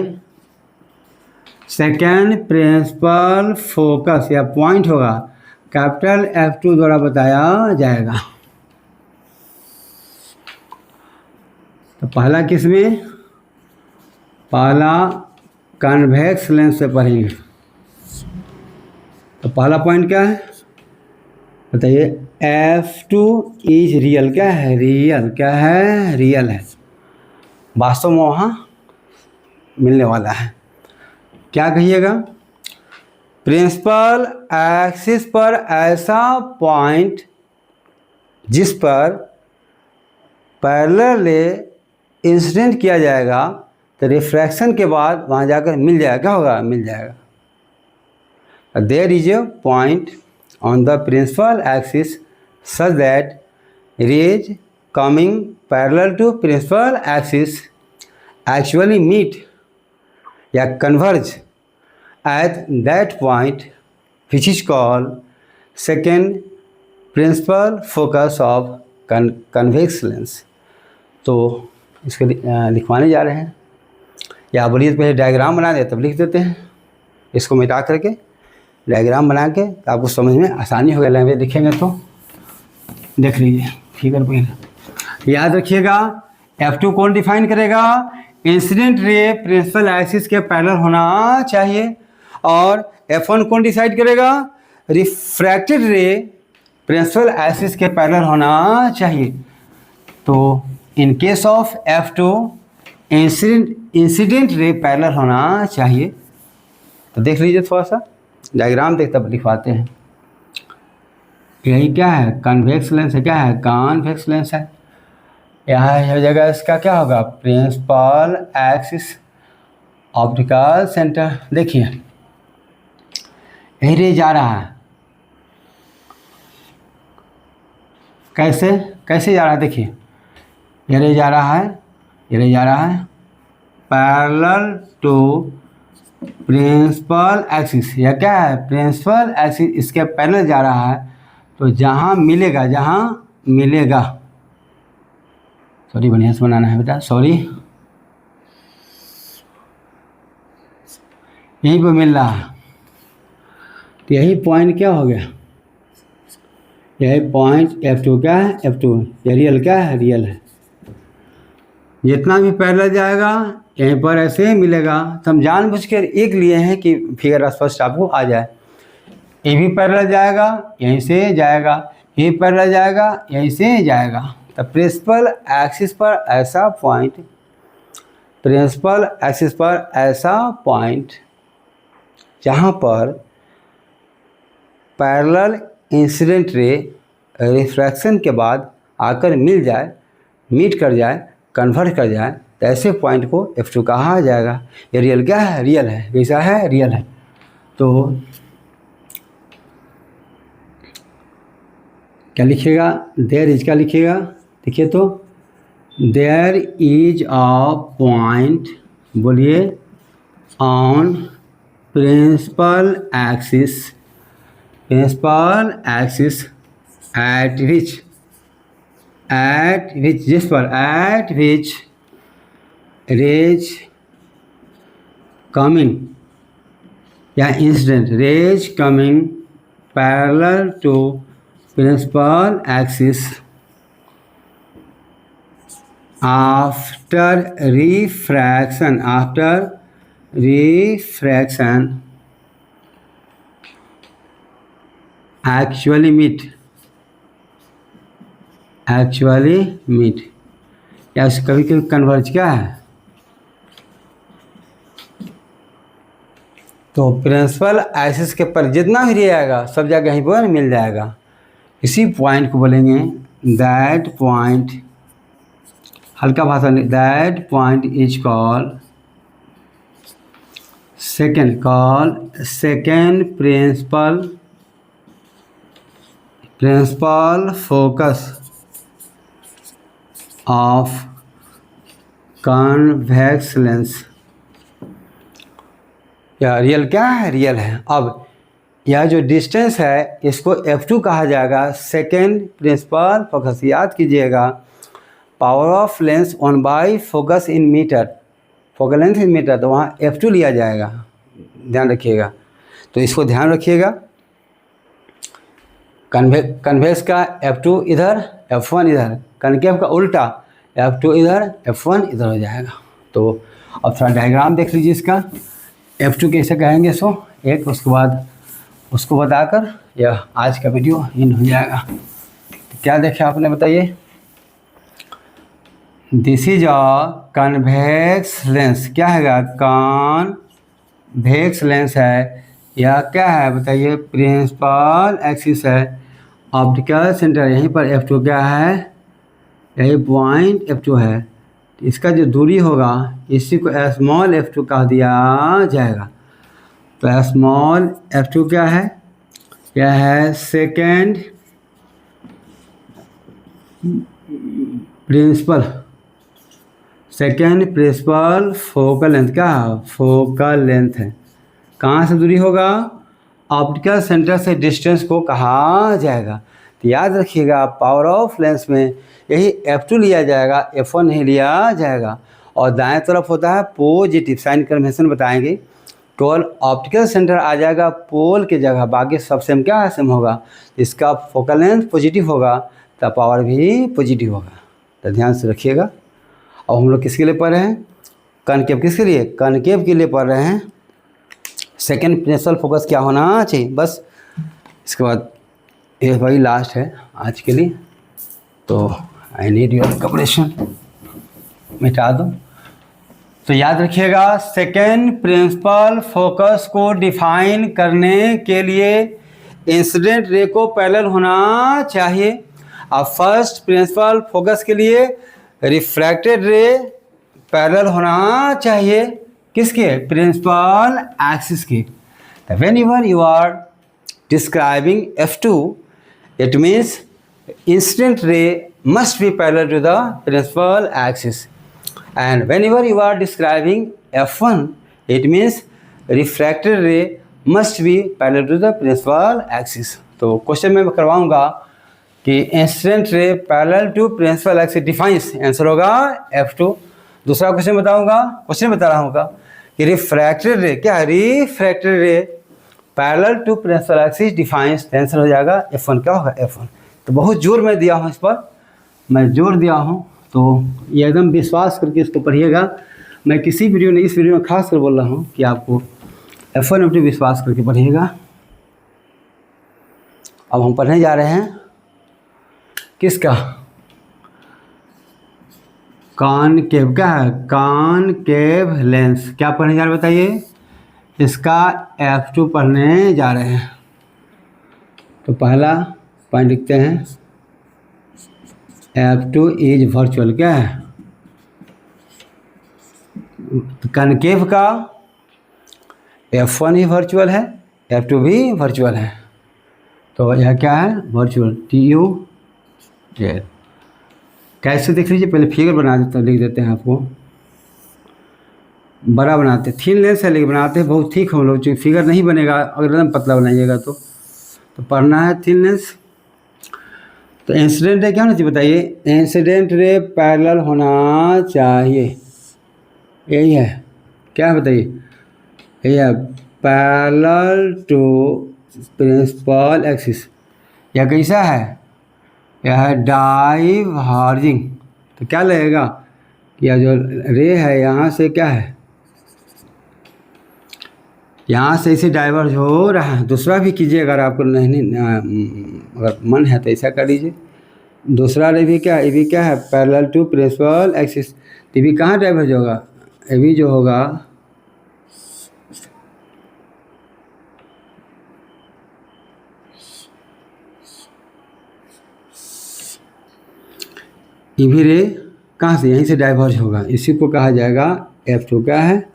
second principal focus या पॉइंट होगा कैपिटल F2 द्वारा बताया जाएगा। तो पहला किस में, पहला कन्वेक्स लेंस से पढ़ेंगे। तो पहला पॉइंट क्या है बताइए, F2 इज रियल। क्या है, रियल। क्या है, रियल है, वास्तव में वहाँ मिलने वाला है। क्या कहिएगा, प्रिंसिपल एक्सिस पर ऐसा पॉइंट जिस पर पैरेलल इंसिडेंट किया जाएगा, तो रिफ्रैक्शन के बाद वहाँ जाकर मिल जाएगा। क्या होगा, मिल जाएगा। There is a point on the principal axis such that rays coming parallel to principal axis actually meet या converge at that point which is called second principal focus of convex lens. तो इसको लिखवाने जा रहे हैं, या बोलिए तो पहले डायग्राम बना दे तब लिख देते हैं। इसको मिटा करके डायग्राम बना के तो आपको समझ में आसानी हो गया। लैंग्वेज लिखेंगे तो देख लीजिए, फिगर पहले याद रखिएगा। F2 कौन डिफाइन करेगा, इंसिडेंट रे प्रिंसिपल एक्सिस के पैरेलल होना चाहिए, और F1 कौन डिसाइड करेगा, रिफ्रैक्टेड रे प्रिंसिपल एक्सिस के पैरेलल होना चाहिए। तो इन case of F2 incident ray parallel होना चाहिए। तो देख लीजिए थोड़ा सा डायग्राम देख तब लिखवाते हैं। यही क्या है, कन्वेक्स लेंस है। क्या है, कॉन्वेक्स लेंस है। यहाँ हो जाएगा इसका क्या होगा, प्रिंसिपल एक्सिस ऑप्टिकल सेंटर। देखिए यही रे जा रहा है, कैसे कैसे जा रहा है, देखिए ये रे जा रहा है, ये रे जा रहा है पैरेलल टू प्रिंसिपल एक्सिस, या क्या है, प्रिंसिपल एक्सिस इसके पैरेलल जा रहा है। तो जहाँ मिलेगा, जहाँ मिलेगा, सॉरी बढ़िया से बनाना है बेटा, सॉरी, यहीं पर मिल रहा है। तो यही पॉइंट क्या हो गया, यही पॉइंट F2 क्या है, F2 ये रियल क्या है, रियल है। जितना भी पैरेलल जाएगा यहीं पर ऐसे मिलेगा। तो हम जानबूझकर एक लिए हैं कि फिगर स्पष्ट आपको आ जाए। ये भी पैरेलल जाएगा, यहीं से जाएगा, ये पैरेलल जाएगा, यहीं से जाएगा। तो प्रिंसिपल एक्सिस पर ऐसा पॉइंट, प्रिंसिपल एक्सिस पर ऐसा पॉइंट जहाँ पर पैरेलल इंसिडेंट रे रिफ्रैक्शन के बाद आकर मिल जाए, मीट कर जाए, कन्वर्ट कर जाए, तो ऐसे पॉइंट को F2 कहा जाएगा। ये रियल क्या है, रियल है। कैसा है, रियल है। तो क्या लिखिएगा, देयर इज, क्या लिखिएगा, देखिए तो देयर इज अ पॉइंट, बोलिए, on principal axis, principal axis at which, जिस पर, एट विच रेज कमिंग या incident, rays coming parallel to principal axis after refraction actually meet या कभी कभी कन्वर्ज क्या है, तो प्रिंसिपल एक्सिस के पर जितना भी रे आएगा सब जगह यहीं पर मिल जाएगा। इसी पॉइंट को बोलेंगे दैट पॉइंट, हल्का भाषा में that point is called second principal focus of convex lens. या रियल क्या है, रियल है। अब यह जो डिस्टेंस है इसको F2 कहा जाएगा, सेकेंड प्रिंसिपल फोकस। याद कीजिएगा power of lens one by focus in metre, focal length in metre, तो वहाँ F2 लिया जाएगा, ध्यान रखिएगा। तो इसको ध्यान रखिएगा, कन्वेक्स का F2 इधर F1 इधर, कनकेव का उल्टा F2 इधर F1 इधर हो जाएगा। तो अब थोड़ा डायग्राम देख लीजिए इसका, F2 कैसे कहेंगे सो एक, उसके बाद उसको बताकर यह आज का वीडियो इन हो जाएगा। तो क्या देखे आपने बताइए, this is a convex lens, क्या है कॉन्वेक्स लेंस है, या क्या है बताइए प्रिंसिपल एक्सिस है, ऑप्टिकल सेंटर यहीं पर F2 क्या है, यही पॉइंट F2 है। इसका जो दूरी होगा इसी को स्मॉल f2 कह दिया जाएगा। तो स्मॉल f2 क्या है, यह है सेकेंड प्रिंसिपल फोकल लेंथ, क्या फोकल लेंथ है। कहाँ से दूरी होगा, ऑप्टिकल सेंटर से डिस्टेंस को कहा जाएगा। तो याद रखिएगा पावर ऑफ लेंस में यही F2 लिया जाएगा, F1 नहीं लिया जाएगा। और दाएं तरफ होता है पॉजिटिव, साइन कन्वेंशन बताएंगे, केवल ऑप्टिकल सेंटर आ जाएगा पोल के जगह, बाकी सब सेम क्या है, सेम होगा। इसका फोकल लेंथ पॉजिटिव होगा तो पावर भी पॉजिटिव होगा, तो ध्यान से रखिएगा। और हम लोग किसके लिए पढ़ रहे हैं, कनकेव, किसके लिए, कनकेव के लिए पढ़ रहे हैं। सेकेंड प्रिंसिपल फोकस क्या होना चाहिए, बस इसके बाद ये भाई लास्ट है आज के लिए। तो आई नीड योर कॉपरेशन, मिटा दो। तो याद रखिएगा सेकेंड प्रिंसिपल फोकस को डिफाइन करने के लिए इंसिडेंट रे को पैरेलल होना चाहिए। अब फर्स्ट प्रिंसिपल फोकस के लिए रिफ्रैक्टेड रे पैरेलल होना चाहिए, किसके, प्रिंसिपल एक्सिस के। Whenever you are describing F2, it means incident ray must be parallel to the principal axis, and whenever you are describing F1, it means refracted ray must be parallel to the principal axis। तो question में करवाऊंगा कि incident ray parallel to principal axis defines, answer होगा F2। दूसरा question बताऊंगा, question बता रहा हूँ कि रिफ्रैक्टेड रे, क्या refracted ray parallel to principal axis defines, answer हो जाएगा F1, क्या होगा F1। तो बहुत जोर मैं दिया हूँ इस पर, मैं जोर दिया हूँ, तो ये एकदम विश्वास करके इसको पढ़िएगा। मैं किसी वीडियो में, इस वीडियो में खास कर बोल रहा हूँ कि आपको F1 अपने विश्वास करके पढ़िएगा। अब हम पढ़ने जा रहे हैं किसका, कॉनकेव, क्या है कॉनकेव लेंस। क्या पढ़ने जा रहे हैं बताइए, इसका F2 पढ़ने जा रहे हैं। तो पहला पॉइंट लिखते हैं F2 इज वर्चुअल, क्या है कनकेव का F1 ही वर्चुअल है, F2 भी वर्चुअल है। तो यह क्या है, वर्चुअल, TU। कैसे देख लीजिए, पहले फिगर बना देते, लिख देते हैं, आपको बड़ा बनाते, थिन लेंस है लेकिन बनाते हैं बहुत ठीक हम लोग, चूँकि फिगर नहीं बनेगा अगर एकदम पतला बनाइएगा तो पढ़ना है थिन लेंस। तो इंसिडेंट रे क्या होना चाहिए बताइए, इंसिडेंट रे पैरेलल होना चाहिए, यही है, क्या है बताइए, यही है पैरेलल टू प्रिंसिपल एक्सिस। यह कैसा है? यह है डाइवर्जिंग। तो क्या लगेगा? यह जो रे है यहाँ से क्या है, यहाँ से इसे डाइवर्ज हो रहा है। दूसरा भी कीजिए अगर आपको नहीं अगर मन है तो ऐसा कर लीजिए। दूसरा रे भी क्या है, ये भी क्या है, पैरेलल टू प्रिंसिपल एक्सिस। ये भी कहाँ डाइवर्ज होगा? ये भी जो होगा ये भी रे कहाँ से, यहीं से डाइवर्ज होगा। इसी को कहा जाएगा F2 क्या है।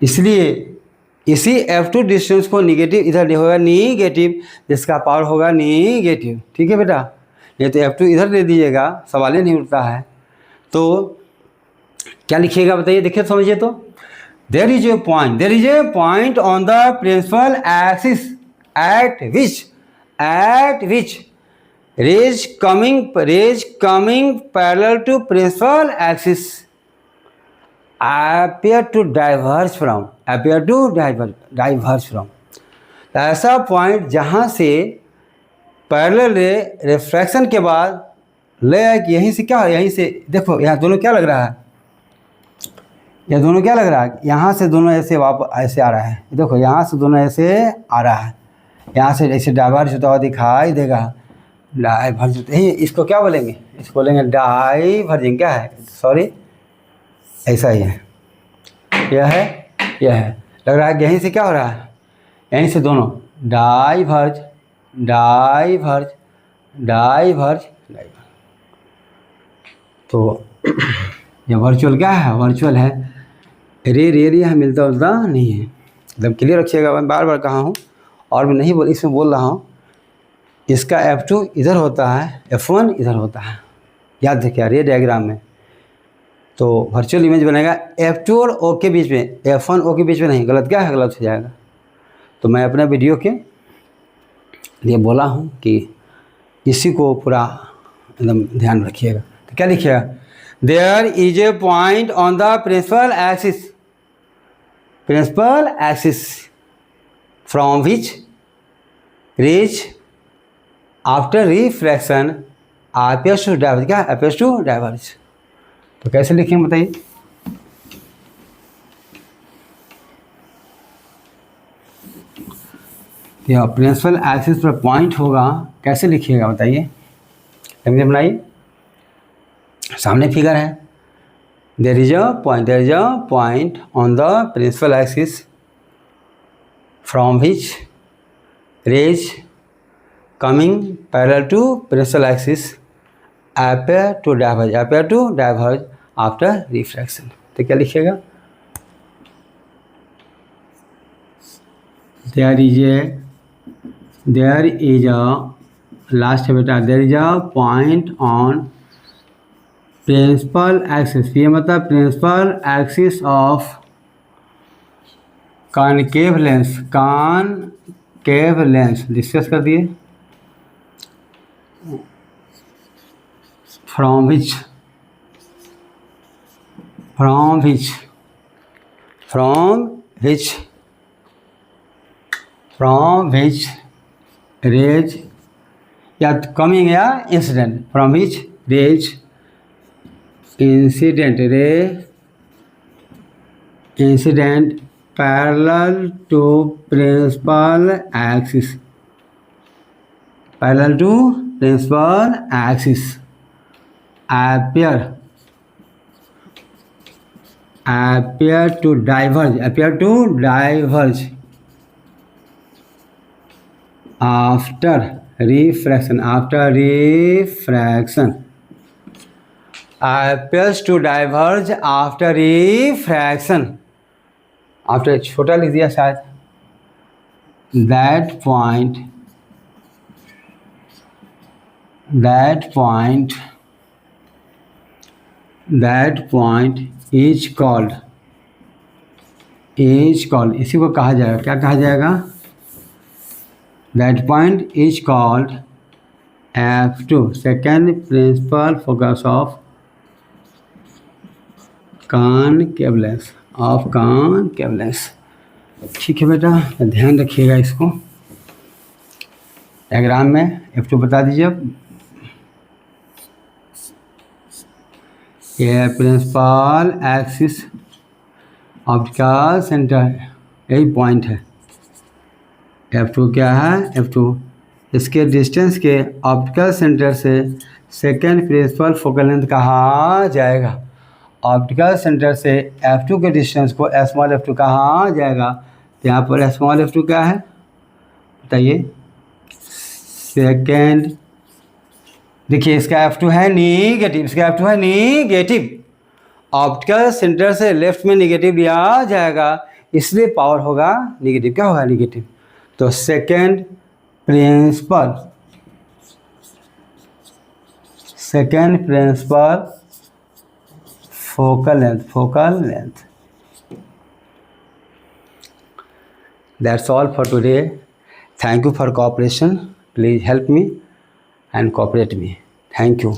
इसलिए इसी F2 डिस्टेंस को निगेटिव इधर होगा, निगेटिव, जिसका पावर होगा निगेटिव। ठीक है बेटा, ये तो F2 इधर दे दीजिएगा, सवाल ही नहीं उठता है। तो क्या लिखिएगा बताइए, देखिए समझिए तो। There is a point on the principal axis at which rays coming parallel to principal axis appear to diverge from। ऐसा पॉइंट जहाँ से पैरेलल रे रिफ्रैक्शन के बाद ले कि यहीं से क्या है, यहीं से देखो यहाँ दोनों क्या लग रहा है, यह दोनों क्या लग रहा है, यहाँ से दोनों ऐसे वापस ऐसे आ रहा है। देखो यहाँ से दोनों ऐसे आ रहा है, यहाँ से ऐसे डाइवर्ज होता हुआ दिखाई देगा। डाइवर्ज इसको क्या बोलेंगे? इसको बोलेंगे डाइवर्जिंग। क्या है? सॉरी, ऐसा ही है, यह है। लग रहा है कि यहीं से क्या हो रहा है, यहीं से दोनों डाइवर्ज। तो यह वर्चुअल क्या है? वर्चुअल है। रे यहाँ मिलता जुलता नहीं है। एकदम क्लियर रखिएगा, मैं बार बार कहा हूँ और मैं नहीं इसमें बोल रहा हूँ। इसका F2 इधर होता है, F1 इधर होता है, याद रखिए रे डायग्राम में। तो वर्चुअल इमेज बनेगा F2 और O के बीच में, F1 O के बीच में नहीं। गलत क्या है? गलत हो जाएगा। तो मैं अपने वीडियो के लिए बोला हूँ कि इसी को पूरा एकदम ध्यान रखिएगा। तो क्या लिखिएगा? There is a point on the principal axis from which rays after refraction appears to diverge। क्या? appears to diverge। तो कैसे लिखेंगे बताइए? यह प्रिंसिपल एक्सिस पर पॉइंट होगा, कैसे लिखिएगा बताइए? समझे बनाइए, सामने फिगर है। There is a point on the principal axis from which rays coming parallel to principal axis appear to diverge after refraction। तो क्या लिखिएगा? there is a लास्ट है बेटा, there is a point on principal axis. ये मतलब principal axis of concave lens discuss कर दिए। from which rays या coming या incident, from which rays incident parallel to principal axis appear to diverge after refraction appears to diverge after refraction। After छोटा लिख दिया शायद। that point is called इसी को कहा जाएगा, क्या कहा जाएगा? that point is called F2, second principal focus of concave lens। ठीक है बेटा, ध्यान रखिएगा इसको। डायग्राम में F2 बता दीजिए अब। ये प्रिंसिपल एक्सिस ऑप्टिकल सेंटर, यही पॉइंट है। F2 क्या है? F2 इसके डिस्टेंस के ऑप्टिकल सेंटर से सेकेंड प्रिंसिपल फोकल लेंथ कहा जाएगा। ऑप्टिकल सेंटर से F2 के डिस्टेंस को स्मॉल f2 कहा जाएगा। तो यहाँ पर स्मॉल f2 क्या है बताइए? सेकेंड, देखिए इसका F2 है निगेटिव, इसका F2 है निगेटिव। ऑप्टिकल सेंटर से लेफ्ट में निगेटिव लिया जाएगा, इसलिए पावर होगा निगेटिव। क्या होगा? निगेटिव। तो second principal focal length. That's all for today. Thank you for cooperation. Please help me and cooperate me. Thank you.